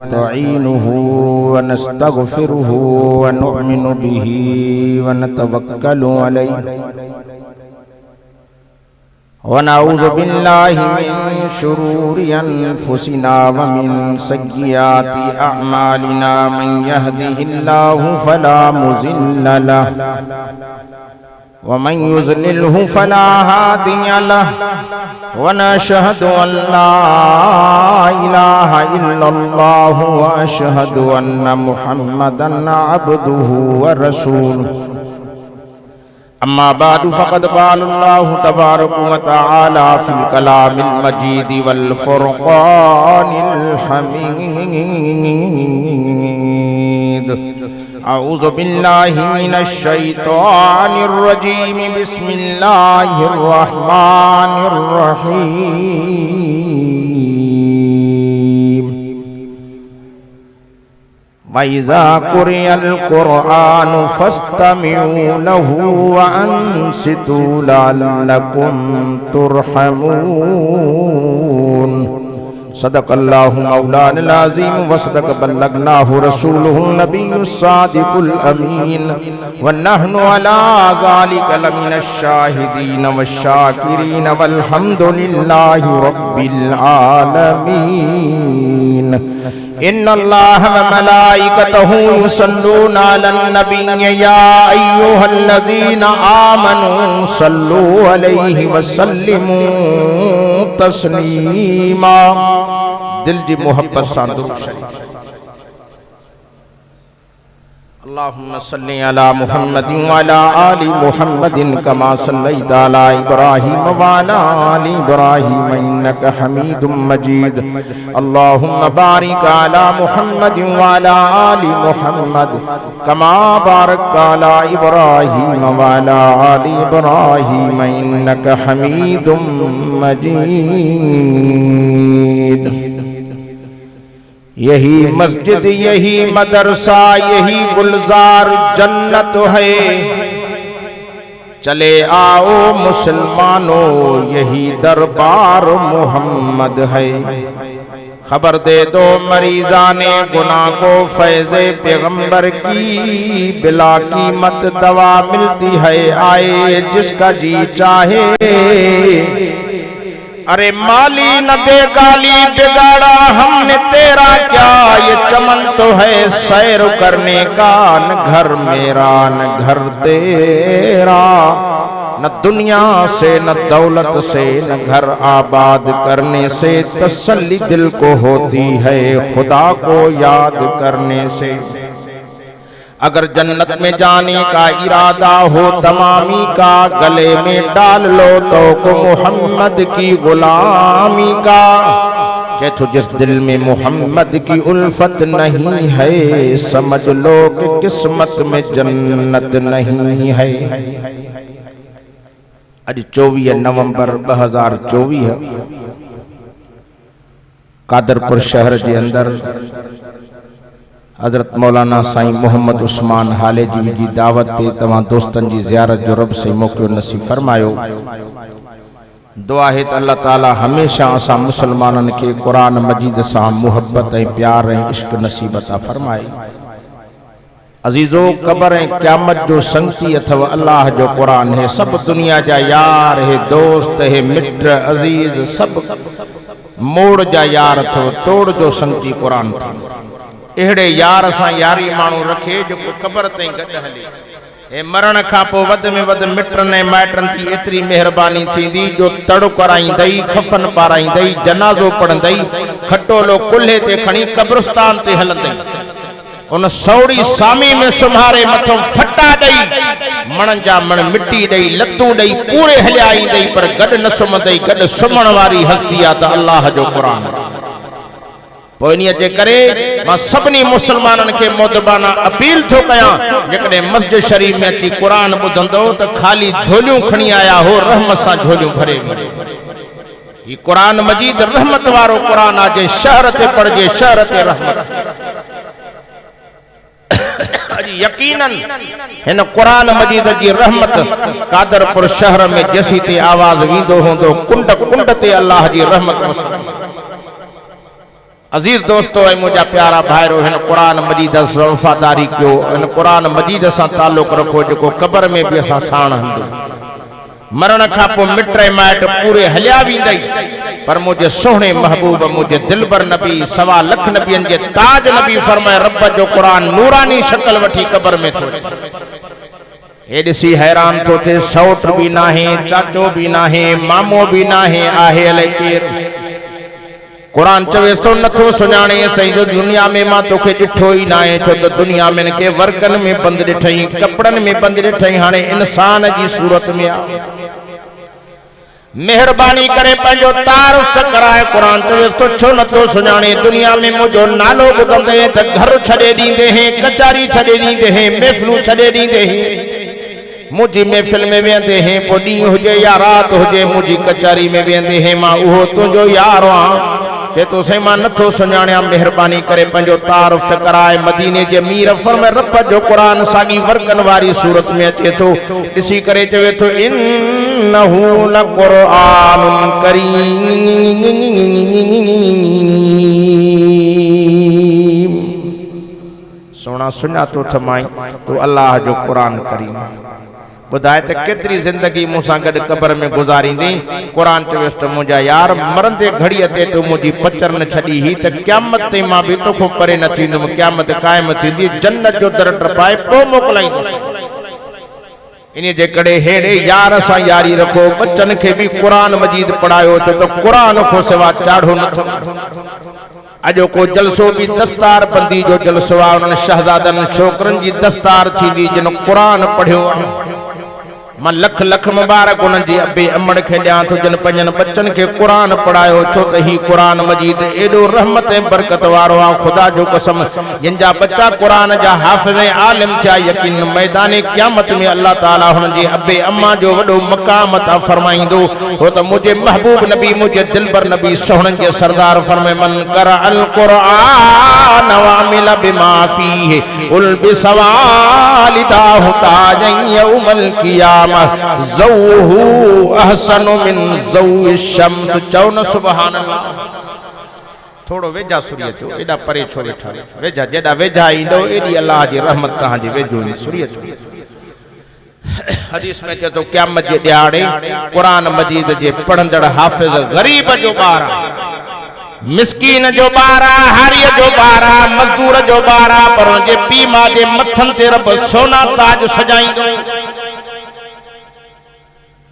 नस्तईनुहु व नस्तगफिरुहु व नुअमिनु बिही व नतवक्कलु अलैहि व नऊज़ु बिल्लाहि मिन शुरूरि अनफुसिना व मिन सय्यिआति अअमालिना मन यहदिहिल्लाहु फला मुज़िल्ल लहु व मन युज़लिल्हु फला हादिय लहु व नशहदु अल्ला इलाहा इल्लल्लाहु व अशहदु अन्न मुहम्मदन अब्दुहु व रसूलुहु। अम्मा बादु फ़क़द क़ालल्लाहु तबारक व तआला फ़िल कलामिल मजीद वल फ़ुरक़ानिल हमीद। अऊज़ु बिल्लाहि मिनश शैतानिर रजीम। बिस्मिल्लाहिर रहमानिर रहीम। वइज़ा क़ुरिअल क़ुरआनु फ़स्तमिऊ लहु व अंसितू लअल्लकुम तुरहमून। सदक़ल्लाहु मौलाना अज़ीम व सदक़ बल्लगनाहु रसूलुहुन नबियुस सादिकुल अमीन व नहनु अला ज़ालिका लमिनश शाहिदीन वश्शाकिरीन वल्हम्दुलिल्लाहि रब्बिल आलमीन। इन्नल्लाह व मलाइकतहु युसल्लूना अलन नबिय्य या अय्युहल्लज़ीना आमनू सल्लू अलैहि व सल्लिमू तस्लीमा। दिल जी मोहब्बत सां दुरूद शरीफ। अल्लाहुम्मा सल्लि अला मुहम्मदिन व अला आलि मुहम्मदिन कमा सल्लैता अला इब्राहीम व अला आलि इब्राहीम इन्नका हमीदुम मजीद। अल्लाहुम्मा बारिक अला मुहम्मदिन व अला आलि मुहम्मद कमा बारकता अला इब्राहीम व अला आलि इब्राहीम इन्नका हमीदुम मजीद। यही मस्जिद, यही मदरसा, यही गुलजार जन्नत है। चले आओ मुसलमानों, यही दरबार मोहम्मद है। खबर दे दो मरीजाने गुनाह को फैज़े पैगंबर की बिला कीमत दवा मिलती है। आए जिसका जी चाहे। अरे माली न दे गाली बिगाड़ा हमने तेरा क्या, ये चमन तो है सैर करने का। न घर मेरा न घर तेरा, न दुनिया से न दौलत से न घर आबाद करने से तसल्ली दिल को होती है खुदा को याद करने से। अगर जन्नत में जाने का इरादा हो तमामी का, गले में डाल लो तो को मोहम्मद की गुलामी का। जैसे जिस दिल में मोहम्मद की उल्फत नहीं है, समझ लो कि किस्मत में जन्नत नहीं है। आज 24 नवंबर 2024 कादरपुर शहर के अंदर हजरत मौलाना साईं मोहम्मद उस्मान हालेजी जी दावत ते तमाम दोस्तन जी ज़ियारत जो रब से मौक़ो नसीब फरमायो। दुआ है त अल्लाह ताला हमेशा असां मुसलमानन के कुरान मजीद सां मुहब्बत ऐं प्यार ऐं इश्क नसीब अता फरमाए। अजीजो कब्र ऐं क़यामत जो संगती अथव अल्लाह जो कुरान है। सब दुनिया जा यार है, दोस्त है, मित्र अजीज सब मोड़ जा यार अथव, तोड़ जो संगती कुरान थी। एड़े यार सां यारी मानू रखे जो कब्र ताईं गड हले। ए मरण का पो वध में वध मिटन ऐं माइटन की एतरी मेहरबानी थींदी जो तड़ो कराईंदई, खफन पाराईंदई, जनाज़ो पढ़ंदई, खटोलो कुल्हे ते खणी कब्रिस्तान ते हलंदई। उन सौड़ी सामी में सुम्हारे मथों फटा दई, मण जा मण मिट्टी दई, लतूं दई, पूरे हलिया ईंदई, पर गड न सुम्हंदई। गड सुम्हण वारी हस्ती आ त अल्लाह जो कुरान। पोइनीअ जे करे मां सभिनी मुसलमाननि खे मोदबाना अपील थो कयां, जेकॾहिं मस्जिद शरीफ में अची कुरान ॿुधंदो त खाली झोलियूं खणी आया हो, रहमत सां झोलियूं भरे वञो। ही कुरान मजीद रहमत वारो कुरान आहे। जे शहर ते पढ़जे, शहर ते रहमत। यकीनन हिन कुरान मजीद जी रहमत कादरपुर शहर में जसी ते आवाज वींदो होंदो, कुंड कुंड ते अल्लाह जी रहमत। अजीज दोस्तों ऐं मुझा प्यारा भाइरो इन कुरान मजीद से वफादारी कयो इन कुरान मजीद से ताल्लुक रखो जो कब्र में भी असा साण हंदो मरण का मिट माइट पूरे हलिया वींदई पर मुझे सोहने महबूब मुझे दिलबर नबी 1.25 लाख नबियन के ताज नबी फरमाए रब जो कुरान नूरानी शक्ल वठी कब्र में थो हे ॾिसी हैरान तो थे सौट भी ना है चाचो भी ना है मामो भी ना है आहे अलाए केर कुरान चवेस तो नथो सुञाणे सही जो दुनिया में मां तोखे ॾिठो ही ना है छो तो दुनिया में के वर्कन में बंद ॾिठई कपड़न में बंद ॾिठई हाणे इंसान जी सूरत में आ मेहरबानी करे पंजो तारुफ कराए कुरान चवेस तो छो नथो सुञाणे दुनिया में मुझो नालो ॿुधंदे त घर छॾे ॾींदे हैं कचारी छॾे ॾींदे हैं महफिलूं छॾे ॾींदे हैं मुझी महफिल में वेंदे हैं पो ॾींहुं हुजे या रात हुजे मुझी कचारी में वेंदे हैं मां उहो तुंहिंजो यार आं ते तो सही मां नथो सुञाणिया मेहरबानी करे पंहिंजो तारुफ त कराए मदीने जे मीर फरमाए रब जो कुरान साॻी वर्कन वारी सूरत में अचे थो ॾिसी करे चवे थो इन्नहू लक़ुरआनुन करीम सोना सुञातो थमाई तो अल्लाह जो कुरान करीम बुधाए त केतरी जिंदगी मूसा गड कब्र में गुजारींदी कुरान चवेस तो मुझा यार मरंदे घड़ी ते तो मुझी पचर न छड़ी ही त क़यामत ते मां भी तो को परे न थींदुम क़यामत कायम थींदी जन्नत जो दर टपाए पो मोकलाईंदो इने जे कड़े हेड़े यार सा यारी रखो बच्चन के भी कुरान मजीद पढ़ायो तो कुरान को सिवा चाढ़ो न अजो को जलसो भी दस्तार बंदी जो जलसो आ उन शहजादन छोकरन जी दस्तार थी जिन कुरान पढ़ियो मां लख लख मुबारक उन जी अबे अमड़ के दियां तो जन पंजन बच्चन के कुरान पढ़ायो छो त ही कुरान मजीद एडो रहमत ए बरकत वारो आ खुदा जो कसम जिनजा बच्चा कुरान जा हाफिज आलिम थिया यकीन मैदान क़यामत में अल्लाह ताला हुन जी अबे अम्मा जो वडो मकाम अता फरमाइंदो हो त मुझे महबूब नबी मुझे दिलबर नबी सोहणन के सरदार फरमाए मन कर अल कुरान व अमिल बिमा फीहि उल बिसवालिदा ताज यौमल क़ियामह ज़ौहु अहसनु मिन ज़ौइ शम्स चौन सुभान अल्लाह थोड़ो वेजा सूर्य चो एडा परे छोरे ठारे वेजा जेडा वेजा इंदो एडी अल्लाह जी रहमत तहां जी वेजो सूर्य चो हदीस में जे तो क़यामत जे ॾियारे कुरान मजीद जे पढ़ंदड़ हाफिज गरीब जो ॿार मिस्कीन जो ॿार हारी जो ॿार मजदूर जो ॿार पर जे पी मां जे मथन ते रब सोना ताज सजाईंदो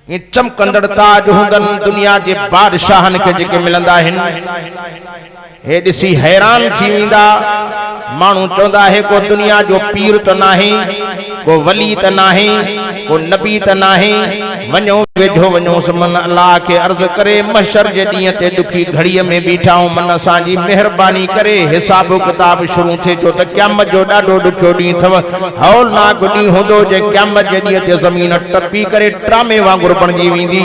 ये चमकंदड़ ताज हुंदन दुनिया के बादशाहन के जेके मिलंदा हिन हे दिसी हैरान थी विंदा मानू चौंदा है को दुनिया जो पीर तो नाही को वली तो नाही को नबी तो नाही वनो वेझो वनो समन अल्लाह के अर्ज करे महशर जे दी ते दुखी घड़ी में बीठा मन असा जी मेहरबानी करे हिसाब किताब शुरू थे जो त क़यामत जो डाडो दुखो दी थव हौलनाक दी होंदो जे क़यामत जे दी ते जमीन टपी करे ट्रामे वांगुर बनजी विंदी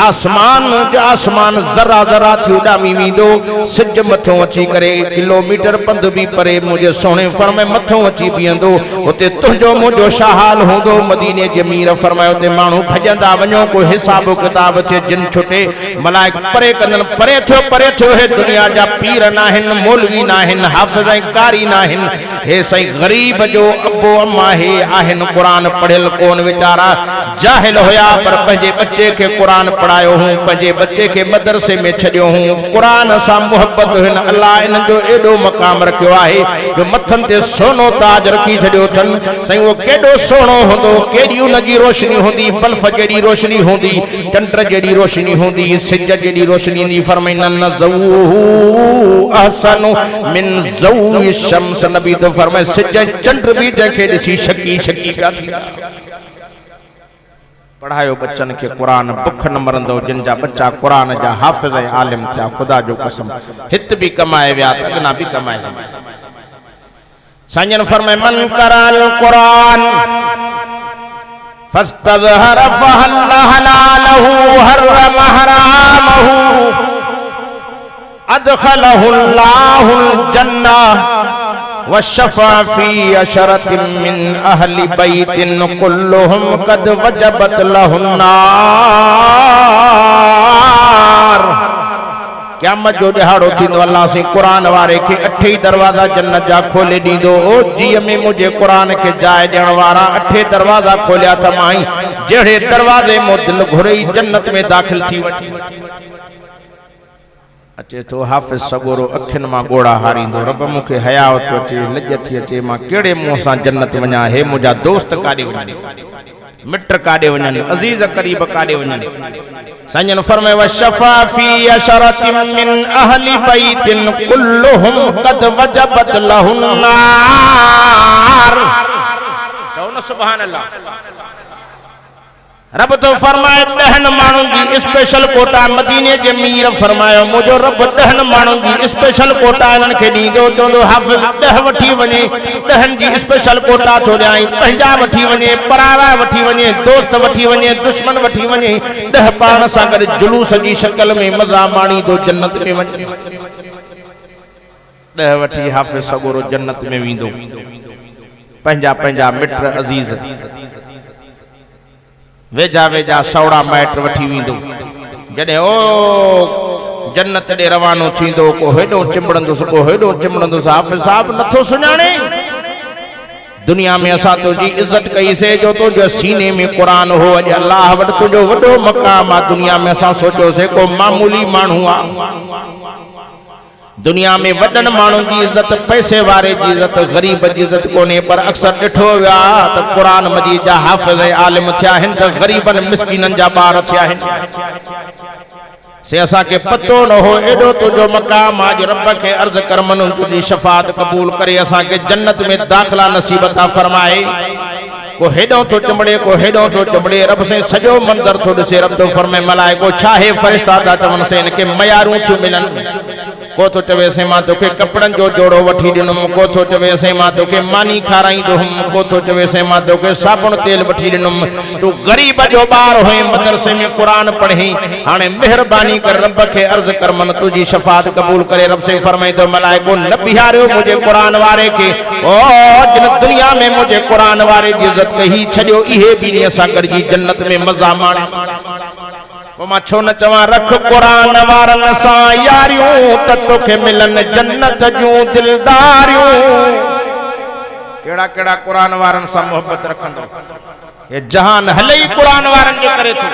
आसमान जरा जरा थी उडामी विंदो सिज मथो अची करे किलोमीटर पंध भी परे मुझे सोने फरमाए मथो अची बींदो उते तुझो मुझो शाहाल होंदो मदीने जे मीर फरमायो ते मानू भजंदा वणो को हिसाब किताब थे जिन छुटे मलाइक परे कनन परे थो है दुनिया जा पीर नाहिन मौलवी नाहिन हाफिज कारी नाहिन हे सही गरीब जो अबो अम्मा हे आहिन कुरान पढ़ियल कोन विचारा जाहिल होया पर पंजे बच्चे के कुरान पढ़ायो हूं पंजे बच्चे के मदरसे में छड़ियो हूं कुरान सा मोहब्बत हिन अल्लाह इन जो एडो मकाम रखियो आहे जो मथन ते सोनो ताज रखी छड़ियो थन सही वो केडो सोनो होंदो केडी उन जी रोशनी होंदी बल्फ जेडी रोशनी होंदी चंद्र जेडी रोशनी होंदी सिज जेडी रोशनी नी फरमाइनन ज़ौहु अहसनु मिन ज़ौइ शम्स नबी तो फरमाए सिज चंद्र भी जंखे दिसी शकी पिया थींदा पढ़ायो बच्चन के कुरान बुख न मरंदो जिन जा बच्चा कुरान जा हाफिज आलिम थिया खुदा जो कसम हित भी कमाए विया अगना भी कमाए संजन फरमाए मन कराल कुरान फस्तज़हर फहल्ल हलालहु हर्रम हरामहु अदखलहुल्लाहुल जन्नह वशफ़ा फी अशरतिन मिन अहली बैतिन कुल्लुहुम कद वजबत लहुन्नार क़यामत जो ॾिहाड़ो थींदो अल्लाह से कुरान वारे के 8 दरवाजा जन्नत जा खोले ॾींदो। ओ जीअ में मुझे कुरान के जाए ॾियण वारा 8 दरवाजा खोलिया त मां जहिड़े दरवाजे मो दिल घुरई जन्नत में दाखिल थी वठी। अचे तो हाफ़िज़ सगोरो अखिन मां गोड़ा हारींदो रब मूंखे हया थो अचे लज थी अचे मां कहिड़े मुंहं सां जन्नत वञा। हे मुंहिंजा दोस्त काॾे वञनि, मिट काॾे वञनि, अज़ीज़ करीब काॾे वञनि। संजन फरमाए वशफा फी अशरतिन मिन अहली बैतिन कुल्लुहुम कद वजबत लहुन नार। चओ न सुभान अल्लाह। रब तो फरमाए 10 माण्हुनि जी स्पेशल कोटा मदीने जे मीर फरमायो मुझो रब 10 माण्हुनि जी स्पेशल कोटा इन्हनि खे ॾींदो। चवंदो हाफ़िज़ 10 वठी वञे, 10 जी स्पेशल कोटा थो ॾियां, पंहिंजा वठी वञे, पराया वठी वञे, दोस्त वठी वञे, दुश्मन वठी वञे, 10 पाण सां गॾु जुलूस जी शक्ल में मज़ा माणींदो जन्नत में वञे। 10 वठी हाफ़िज़ सगोरो जन्नत में वेंदो, पंहिंजा पंहिंजा मिट अज़ीज़ वेझा वेझा सौड़ा माइट वठी वेंदो। जॾहिं ओ जन्नत ॾे रवानो थींदो को हेॾो चिंबड़ंदुसि को हेॾो चिंबड़ंदुसि। हाफ़िज़ साहब नथो सुञाणे दुनिया में असां तुंहिंजी इज़त कईसीं जो तुंहिंजे सीने में क़ुरान हो। अॼु अल्लाह वटि तुंहिंजो वॾो मक़ाम आहे। दुनिया में असां सोचियोसीं को मामूली माण्हू आहे। दुनिया में वडन मानू की इज्जत, पैसे वारे की इज्जत, गरीब की इज्जत कोने। पर अक्सर डिठो विया तो कुरान मजीद जा हाफिज आलिम थिया हिन तो गरीबन मिस्किनन जा बार थिया हिन। से असा के पतो न हो एडो तुझो मकाम आज रब के अर्ज कर मनु तुझी शफात कबूल करे असा के जन्नत में दाखिला नसीब अता फरमाए। को हेडो तो चमड़े को हेडो तो चमड़े रब से सजो मंजर तो दिसे। रब तो फरमाए मलाइको छाहे फरिश्ता ता चवन से इनके मयारू छु मिलन। को तो चवे से मां तोखे कपड़न जो जोड़ो वठी दिनुम, को तो चवे से मां तोखे मानी खाराईंदो हम, को तो चवे से मां तोखे साबुन तेल वठी दिनुम। तू गरीब जो बार होए मदरसे में कुरान पढ़ी हाने मेहरबानी कर रब के अर्ज कर मन तुझी शफात कबूल करे। रब से फरमाए तो मलाइको न बिहारियो मुझे कुरान वारे के। ओ जिन दुनिया में मुझे कुरान वारे की इज्जत कही छड़ियो इहे भी असा कर जी जन्नत में मजा माणे। मां छो न चवा रख कुरान वारन सां यारियूं त तोखे मिलन जन्नत जूं दिलदारियूं। केड़ा केड़ा कुरान वारन सां मोहब्बत रखंदो। ये जहान हले ही कुरान वारन जे करे थो।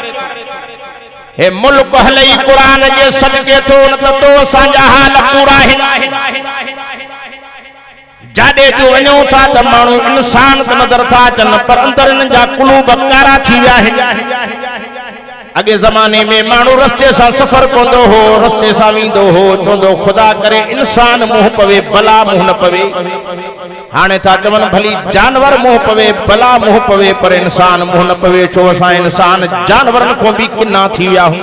हे मुल्क हले ही कुरान जे सदके थो। न त तो असां जा हाल पूरा हिन। जाडे जो वञो था त माण्हू इंसान त नज़र था अचनि पर अंदर इन जा कुलूब कारा थी विया आहिनि। अगे जमाने में मानू रस्ते सा सफर कंदो हो, रस्ते सा वींदो हो, चवंदो खुदा करे इंसान मुंह पवे भला मुंह न पवे। हाने था चवन भली जानवर मुंह पवे भला मुंह पवे पर इंसान मुंह न पवे। छो असां इंसान जानवरन को भी किन्ना थी विया हूं।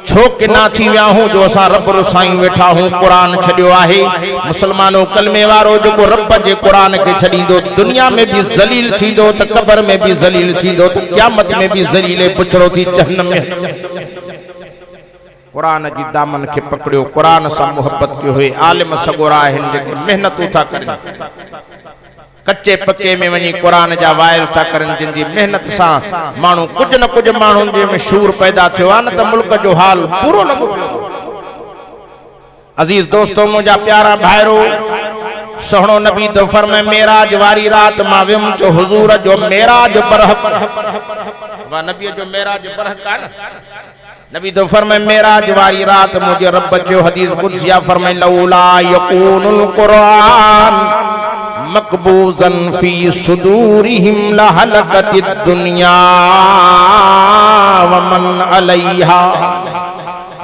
छो किन्ना थी विया हूं जो असां रब रुसाई वेठा हूं। कुरान छड़ियो आहे। मुसलमानो कलमे वारो जो रब जे कुरान के छड़ींदो दुनिया में भी जलील थींदो त कब्र में भी जलील थींदो त क़यामत में भी जलील पुछड़ो थी जहन्नम में। कुरान जी दामन के पकड़ियो, कुरान सा मोहब्बत की हुई। आलिम सगोरा आहिन जेके मेहनतूं था करन, कच्चे पक्के में वनी कुरान जा वाइल था करन, जिन जी मेहनत सा मानू कुछ न कुछ मानू जे में शूर पैदा थियो आ न त मुल्क जो हाल पूरो न बुझो। अजीज दोस्तों मुझा प्यारा भाईरो सोहणो नबी तो फरमाए मेराज वारी रात मां वियम जो हुजूर जो मेराज बरहक वा नबी जो मेराज बरहक आ न। नबी तो फरमाए मेराज वारी रात मुझे रब जो हदीस कुदसिया फरमाए लौला यकूनुल कुरान मकबूजन फी सुदूरिहिम लहलकतिद दुनिया व मन अलैहा।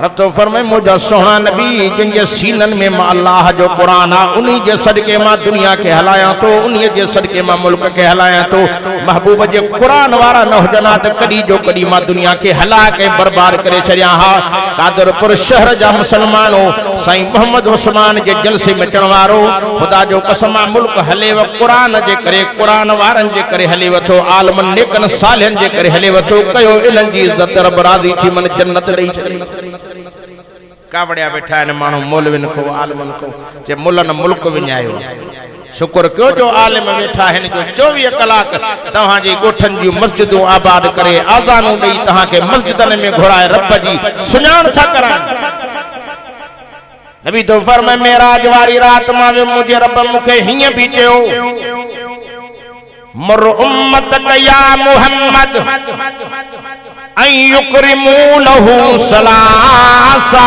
रब तो फरमाए मुझा सोहना नबी जिनके सीनन में मां अल्लाह जो कुरान आ उन्हीं जे सदके मां दुनिया के हलाया तो, उन्हीं जे सदके मां मुल्क के हलाया तो। महबूब जे कुरान वारा न हुजना त कदी जो कदी मां दुनिया के हला के बर्बाद करे छड़िया हा। कादरपुर शहर जा मुसलमानो साईं मोहम्मद उस्मान जे जलसे में अचण वारो खुदा जो कसम मुल्क हले व कुरान जे करे, कुरान वारन जे करे हले वथो, आलमन नेकन सालिहन जे करे हले वथो। कयो इन्हनि जी इज्जत रब राज़ी थी मन जन्नत ॾेई छॾी। कावड़िया बैठा आहिनि माण्हू मौलविन को आलिमन को जे मुल्लन मुल्क विञायो। शुक्र कयो जो आलिम वेठा आहिनि जो 24 कलाक तव्हां जी ॻोठनि जूं मस्जिदूं आबाद करे आज़ानूं ॾेई तव्हां खे मस्जिदनि में घुराए रब जी सुञाण था कराइनि। नबी तो फरमाए मेराज वारी रात में मुझे रब मुखे हिय भी चयो मुर उम्मत या मुहम्मद अन युकरिमू लहू सलासा।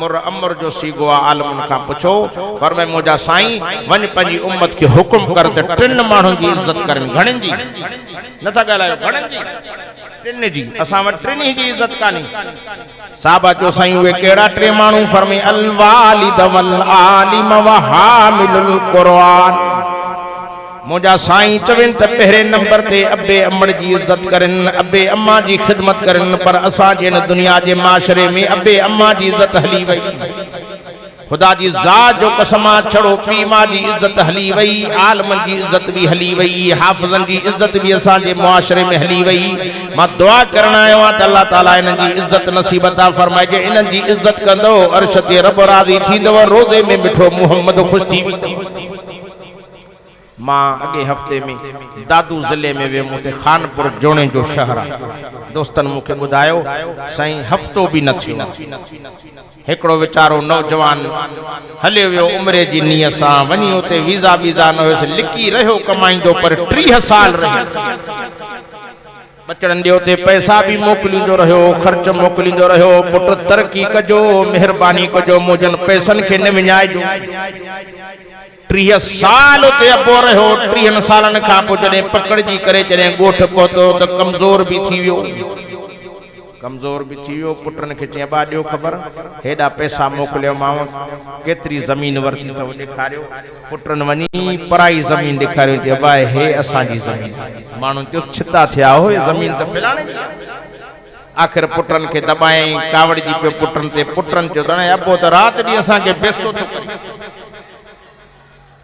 मुर अमर जो सीगो आलमन का पुछो फरमाए मुझा साईं वन पंजी उम्मत के हुक्म कर त टिन माण्हुनि जी इज्जत करन घणनि जी नथा ॻाल्हायो घणनि जी टिन जी असां वटि टिनी जी इज्जत कान्हे। साहबा चयो साईं उहे कहिड़ा टे माण्हू फरमाए अल वालिद वल आलिम व हामिलुल कुरान। मुझा साईं चवन त पहिरें नंबर ते अबे अम्मड़ जी इज्जत करन अबे अम्मा जी खिदमत करन पर असां जे दुनिया जे माशरे में अबे अम्मा जी इज्जत हली वई। खुदा जी ज़ात जो कसम छड़ो पी मां जी इज्जत हली वई आलमन जी इज्जत भी हली वई हाफिज़न जी इज्जत भी असां जे मुआशरे में हली वई। मां दुआ करण आयो आ त अल्लाह ताला इन जी इज्जत नसीब अता फरमाए जे इन जी इज्जत कंदो अर्श ते रब राज़ी थींदव रोज़े में मिठो मोहम्मद खुश थी वेंदो। मां अगे हफ्ते में दादू जिले में वे मुते खानपुर जोणे जो शहर दोस्तन मुखे बुधायो साईं हफ्तो भी न थियो एकड़ो बेचारो नौजवान हले वियो उम्रे जी नियत सां वनी उते वीजा न हुयसि लिखी रहियो कमाईंदो पर 30 साल रहियो बचड़न ॾियो ते पैसा भी मोकिलींदो रहियो ख़र्च मोकिलींदो रहियो पुट तरक्की कजो मेहरबानी कजो मुजन पैसन खे न विञाइजो। 30 साल उते अबो रहियो 30 सालन खां पोइ जॾहिं पकड़जी करे जॾहिं ॻोठ पहुतो त कमज़ोर भी थी वियो पुटन खे चई बा ॾियो ख़बर हेॾा पैसा मोकिलियो मां केतिरी ज़मीन वरिती अथव ॾेखारियो पुटन वञी पराई ज़मीन ॾेखारियो चई बा हे असांजी ज़मीन माण्हू चयो छिता थिया हो ज़मीन त फिलाणे आख़िर पुटन खे दॿाई कावड़जी पियो पुटन ते पुटन चयो त अबो त राति ॾींहुं असांखे बेस्तो थो करे।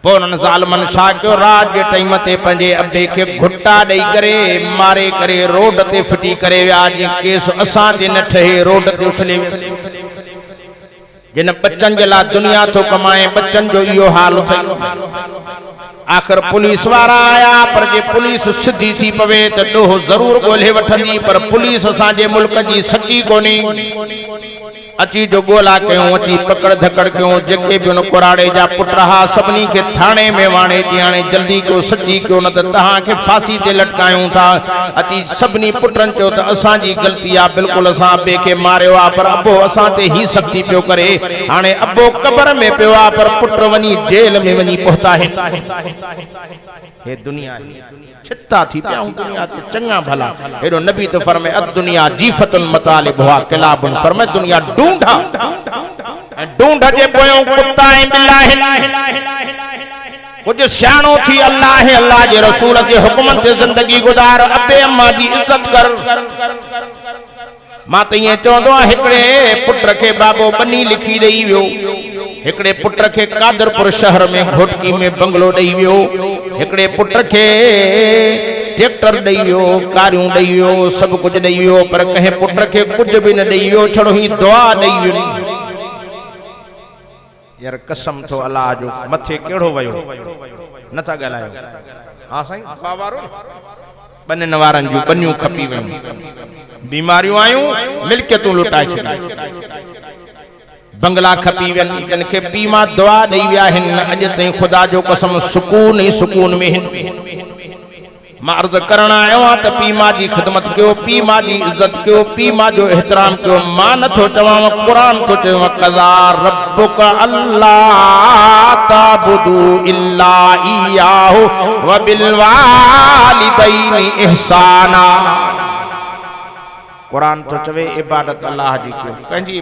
पोइ उन्हनि ज़ालिमनि छा कयो रात जे टाइम ते पंहिंजे अबे खे घुटा ॾेई करे मारे करे रोड ते फिटी करे विया जीअं केस असां ते न ठहे रोड ते उछले जिन बच्चन जे लाइ दुनिया थो कमाए बच्चन जो इहो हाल थियो। आखिर पुलिस वारा आया पर जे पुलिस सिधी थी पवे त ॾोह ज़रूर ॻोल्हे वठंदी पर पुलिस असांजे मुल्क जी सची कोन्हे। अची जो गोला क्यों अची पकड़ धकड़ क्यों जेके भी उन कुराड़े जा पुट रहा सभनी के थाने में वाणे दियाने जल्दी क्यों सच्ची क्यों न तहां के फांसी ते लटकायूं था। अची सभनी पुटन चो त असां जी गलती आ बिल्कुल असां बे के मारियो आ पर अबो असां ते ही सख्ती पियो करे हाने अबो कब्र में पियो आ पर पुट वनी जेल में वनी पहुता है। हे दुनिया छिता थी पिया दुनिया ते चंगा भला एडो नबी तो फरमाए अद दुनिया जीफतुल मतालिब हुआ किलाबुन फरमाए दुनिया ढूंढा जे पोयो कुत्ता ऐं बिल्ला कुछ सियाणो थी अल्लाह जे रसूल जे हुक्म ते जिंदगी गुजार अबे अम्मा जी इज्जत कर। मां त ईअं चवंदो आहियां हिकिड़े पुट खे बाबो बनी लिखी ॾेई वियो हिकिड़े पुट खे कादरपुर शहर में घोटकी में बंगलो ॾेई वियो हिकिड़े पुट खे ट्रैक्टर ॾेई वियो कारियूं ॾेई वियो सभु कुझु ॾेई वियो पर कंहिं पुट खे कुझु बि न ॾेई वियो छड़ो ही दुआ ॾेई वियो। यार कसम थो अल्लाह जो मथे कहिड़ो वियो नथा ॻाल्हायो। हा साईं बावारो बननि वारनि जूं बनियूं खपी वियूं बीमारियूं आयूं मिल्कियतूं लुटाए छॾियूं बंगला खपी वन जिनके पी मां दुआ ॾेई विया आहिनि अॼु ताईं ख़ुदा जो कसम सुकून ई सुकून में मां अर्ज़ करण आयो आहियां त पी मां जी ख़िदमत कयो पी मां जी इज्जत कयो पी मां जो एहतराम कयो। मां नथो चवां क़ुरान थो चयो कज़ा रब्बुक अल्ला ताबुदू इल्ला इय्याहु व बिल वालिदैनि इहसाना। कुरान तो चवे इबादत अल्लाह जी कयो कंहिंजी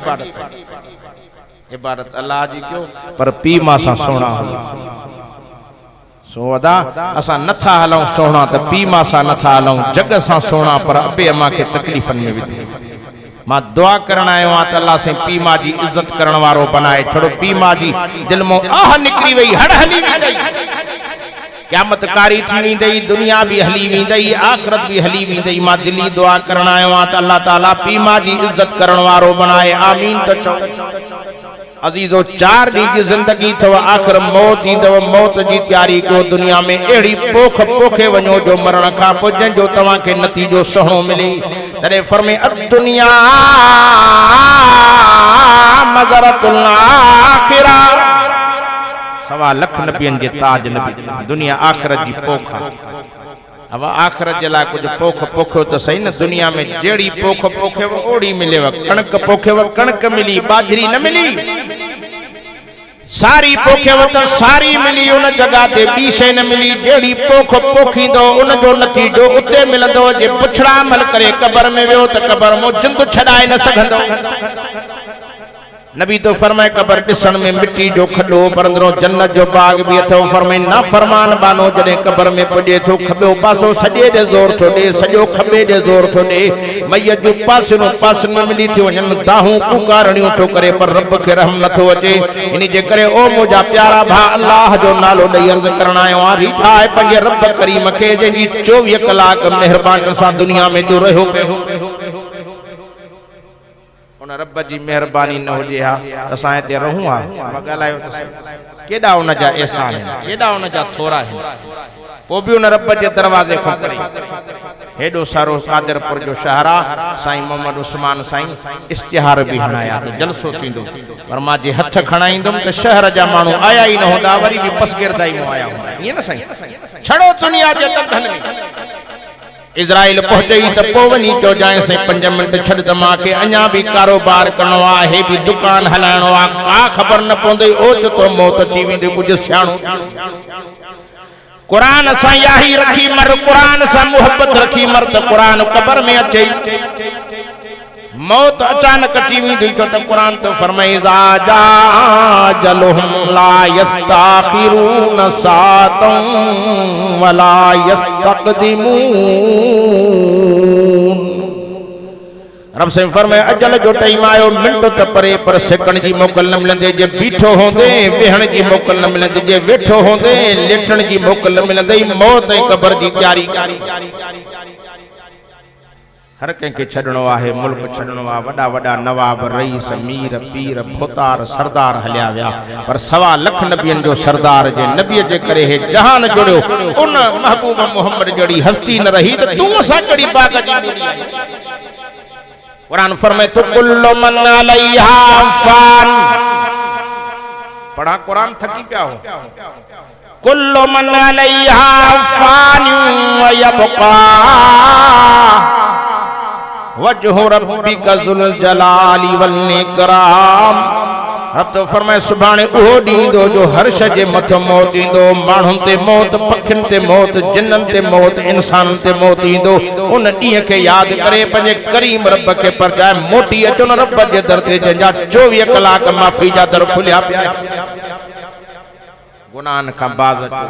इबादत अल्लाह जी कयो पर पी मां सां सोना सो अदा असां नथा हलूं सोना त पी मां सां नथा हलूं जग सां सोना पर अबे अम्मा खे तकलीफ़न में विधे। मां दुआ करण आयो आहियां त अल्लाह से पी मां जी इज्जत करण वारो बनाए छड़ो पी मां जी दिल मों आह निकरी वई हड़ हली वेंदई क़यामत कारी थी वेंदई दुनिया भी हली वेंदई आखिरत भी हली वेंदई। मां दिली दुआ करण आयो आहियां त अल्लाह ताला पी मां जी इज्जत करण वारो बनाए आमीन त चओ। अजीजो 4 ॾींहं की जिंदगी थव आखिर मौत ईंदव मौत जी तैयारी को दुनिया में अहिड़ी पोख पोखे वञो जो मरण खां पोइ जंहिंजो तव्हांखे नतीजो सुहिणो मिले तॾहिं फरमे दुनिया मज़रतुल आखिरा। 1.25 लाख नबियन जे ताज नबी दुनिया आखिरत जी पोख। अब आखिरत जे लाइ कुछ पोख पोखियो तो सही न। दुनिया में जेड़ी पोख पोखे ओड़ी मिले, कणक पोखे कणक मिली, बाजरी न मिली। सारी पोखे तो सारी मिली, उन जगह ते बी शे न मिली। जेड़ी पोख पोखींदो उन जो नतीजो उते मिलंदो। जे पुछड़ा अमल करे कबर में वियो तो कबर मो जिंद छड़ाए न सघंदो। नबी तो फरमाए कबर दिसण में मिट्टी जो खड्डो पर अंदरों जन्नत जो बाग भी अथो। फरमाए ना फरमान बानो जडे कबर में पुजे थो, खबो पासो सजे जे जोर थो दे, सजो खबे जे जोर थो दे। मैयत जो पासनो पासन में मिली थी वञन, दाहूं पुकारणियूं थो करे पर रब के रहम नथो अचे। इन जे करे ओ मुजा प्यारा भा अल्लाह जो नालो ॾेई अर्ज़ करण आयो आ, रीठा है पंहिंजे रब करीम के जंहिंजी 24 कलाक मेहरबानी सां दुनिया में जो रहियो पियो। उन रब जी मेहरबानी न हुजे हा असां हिते रहूं हा। ॻाल्हायो त केॾा उन जा एहसान आहिनि, केॾा उन जा थोरा आहिनि, पोइ बि उन रब जे दरवाज़े खां करे हेॾो सारो कादरपुर जो शहर आहे। साईं मोहम्मद उस्मान साईं इश्तिहार बि हणाया त जलसो थींदो, पर मां जे हथ खणाईंदुमि त शहर जा माण्हू आया ई न हूंदा, वरी बि पसगिरदाई मां आया हूंदा। ईअं न साईं, छड़ो दुनिया जे कंधनि में इज़राइल पहुंचई त पोइ वञी चओ जाए साईं 5 मिंट छॾ त मूंखे अञा बि कारोबार करणो आहे, हे बि दुकान हलाइणो आहे। का ख़बर न पवंदी ओचितो मौत अची वेंदी। कुझु सियाणो कुरान सां याही रखी मर, कुरान सां मुहब्बत रखी मर त कुरान कबर में अचे। मौत अचानक अची वेंदी छो त कुरान तो फरमाए ज़ा जा जलहुम ला यस्ताखिरून सातन वला यस्तक़दिमून। रब से फरमाए अजल जो टाइम आयो, मिनट त परे पर सेकंड जी मोकल न मिलंदे। जे बीठो होंदे वेहण जी मोकल न मिलंदी, जे वेठो होंदे लेटण जी मोकल न मिलंदी। मौत ऐं कबर जी तैयारी हर कंहिंखे छॾणो आहे, मुल्क छॾणो आहे। वॾा वॾा नवाब रईस मीर पीर भोतार सरदार हलिया विया, पर 1.25 लाख नबियन जो सरदार जे नबीअ जे करे हे जहान जुड़ियो। उन महबूब मोहम्मद जड़ी हस्ती न रही त तूं असां कड़ी बात जी। कुरान फरमाए तो कुल्लु मन अलैहा फान। पढ़ा कुरान थकी पिया हो। कुल्लु मन अलैहा फान व यबका वजह रब्बिका ज़ुल जलाली वल इकराम। रब तो फरमाए सुभाणे उहो ॾींदो जो हर शइ जे मथां मौत ईंदो। माण्हुनि ते मौत, पखियुनि ते मौत, जिन्ननि ते मौत, इंसाननि ते मौत ईंदो। उन ॾींहं खे यादि करे पंहिंजे करीम रब खे परचाए मोटी अचो न रब जे दर ते, जंहिंजा 24 कलाक माफ़ी जा दर खुलिया पिया। गुनाहनि खां बाज़ अचो,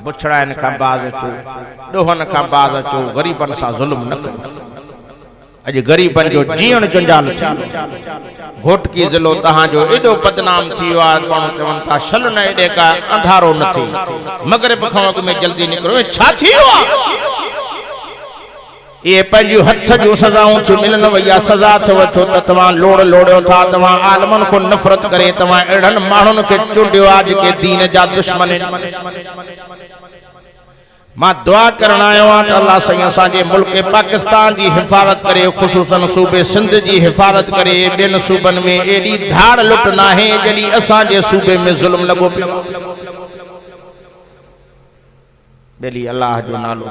बुछड़ाइनि खां बाज़ अचो, ॾोहनि खां बाज़ अचो, ग़रीबनि सां ज़ुल्म न कयो। अज गरीबन जो जीवन जंजाल घोटकी ज़िलो तहां जो एडो बदनाम थी वियो आहे। माण्हू चवनि था शल न एॾे का अंधारो न थी, मगरिब खां अॻु में जल्दी निकिरो। छा थी वियो आहे? ये पंहिंजूं हथ जूं सज़ाऊं थियूं मिलनि। वई सज़ा थो वठो त तव्हां लोड़ लोड़ियो था, तव्हां आलमनि खां नफ़रत करे तव्हां अहिड़नि माण्हुनि खे चूंडियो आहे जेके दीन जा दुश्मन आहिनि। मां दुआ करण आयो आहियां त अल्लाह साईं असांजे मुल्क पाकिस्तान जी हिफ़ाज़त करे, ख़ुसूसन सूबे सिंध जी हिफ़ाज़त करे। ॿियनि सूबनि में एॾी धाड़ लुट न आहे जॾहिं असांजे सूबे में ज़ुल्म लॻो पियो। बेली अल्लाह जो नालो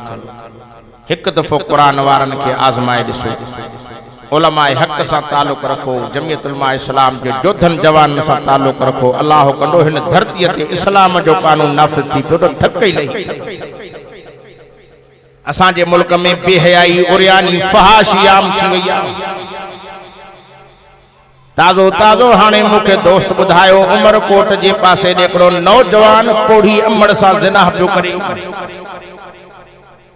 हिकु दफ़ो क़ुरान वारनि खे आज़माए ॾिसो। उलमाए हक़ सां तालुक़ रखो, जमियत उलमा इस्लाम जे जोधन जवान सां तालुक़ रखो। अल्लाह कंदो हिन धरतीअ ते इस्लाम जो कानून नाफ़िज़ थी पियो त थक ई लही। असांजे मुल्क में बेहयाई, उरियानी, फहाशी आम थी वई आहे। ताज़ो ताज़ो हाणे मूंखे दोस्त ॿुधायो उमरकोट जे पासे हिकिड़ो नौजवान पोढ़ी अमड़ सां ज़िना पियो करे।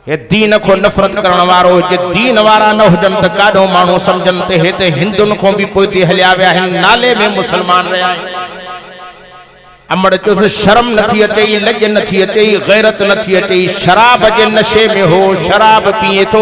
हे दीन को नफ़रत करण वारो, जे दीन वारा न हुजनि त काॾो माण्हू सम्झनि त हिते हिंदुनि खां बि पोइ हलिया विया आहिनि, नाले में मुस्लमान रहिया आहिनि। अमड़ चुस शर्म नथी अचे, लज नथी अचे, गैरत नथी अचे, शराब जे नशे में हो, शराब पिए तो,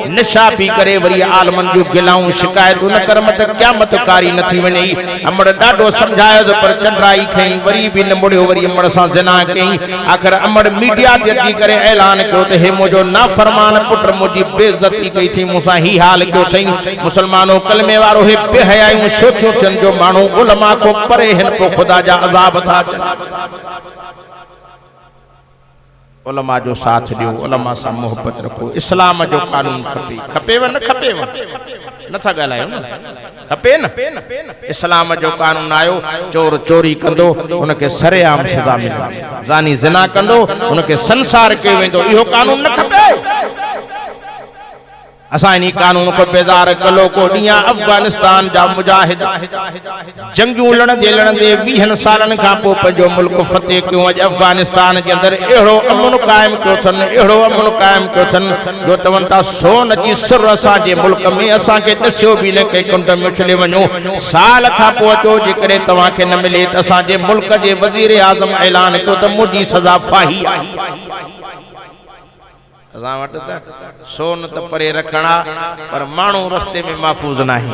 नशा पी करे वरी आलमन जो गिलाऊं शिकायतूं न कर मत क़यामत कारी नथी वणे। अमड़ ॾाढो समझायो पर चंडराई खई, वरी भी न मुड़ियो, वरी अमड़ सां ज़िना कई। आखिर अमड़ मीडिया ते अची करे ऐलान कयो त हे मुंहिंजो नाफरमान पुट मुंहिंजी बेइज्जती कई थी, मूंसां ही हाल कयो अथई। मुसलमानों कलमे वारो हे बेहयायूं छो थियूं थियनि जो माण्हू उलमा को परे हिन को ख़ुदा जा अज़ाब था। उलमा जो साथ दियो, उलमा सां मोहब्बत रखो, इस्लाम जो कानून खपे, खपेव न खपेव, नथा ॻाल्हायो न, खपे न। इस्लाम जो कानून आयो, चोर चोरी कंदो उनके सरेआम सज़ा मिलंदी, ज़ानी ज़िना कंदो उनके संसार कयो वेंदो, इहो कानून न खपे। असां इन कानून को बेदार कलो को ॾींहुं अफगानिस्तान जा मुजाहिद जंगियूं लड़ंदे 20 सालन खां पोइ पंहिंजो मुल्क फतेह कयो। अॼु अफगानिस्तान जे अंदरि अहिड़ो अमन क़ाइमु कयो अथनि, अहिड़ो अमन क़ाइमु कयो अथनि जो तव्हां था सोन जी सुर असांजे मुल्क में असांखे ॾसियो बि न, कंहिं कुंड में उछले वञो, साल खां पोइ अचो, जेकॾहिं तव्हांखे न मिले त असांजे मुल्क जे वज़ीर आज़म ऐलान कयो त मुंहिंजी सज़ा फाही आहे। असां वटि त सोन त परे रखणा, पर माण्हू रस्ते में महफूज़ नाहे,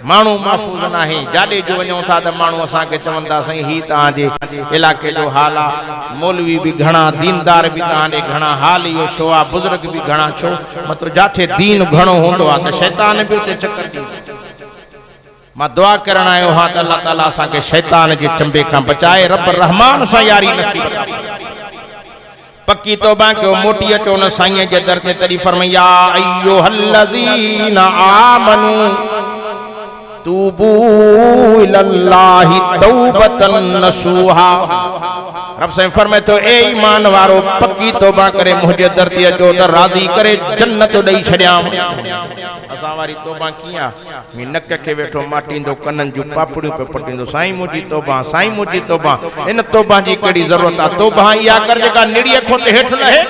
माण्हू महफूज़ नाहे। जाॾे जो वञूं था त माण्हू असांखे चवंदा साईं ही तव्हांजे इलाइक़े जो हाल आहे, मौलवी बि घणा, दीनदार बि तव्हांजे घणा, हाल इहो छो आहे, बुज़ुर्ग बि घणा छो, मतिलबु जिथे दीन घणो हूंदो आहे त शैतान बि उते चकर ॾींदो। मां दुआ करण आयो हाँ त अल्लाह ताला असांखे शैतान जे चंबे खां बचाए, रब रहमान सां यारी नसीब पक्की तौबा कयो, मोटी अचो न साईं जे दर ते। तॾहिं फरमाया अय्युहल्लज़ीना आमनू तूबू इलल्लाहि तौबतन नसूहा। रब साईं फरमाए तो ए ईमान वारो पक्की तौबा करे मुंहिंजे दर ते अचो त राज़ी करे जन्नत ॾेई छॾियां। असां वारी तौबा कीअं आहे, नक खे वेठो माटींदो, कननि जूं पापड़ियूं पे पटींदो, साईं मुंहिंजी तौबा, साईं मुंहिंजी तौबा। इन तौबा जी कहिड़ी ज़रूरत आहे? तौबा इहा कर जेका निड़ीअ खां हेठि न आहे।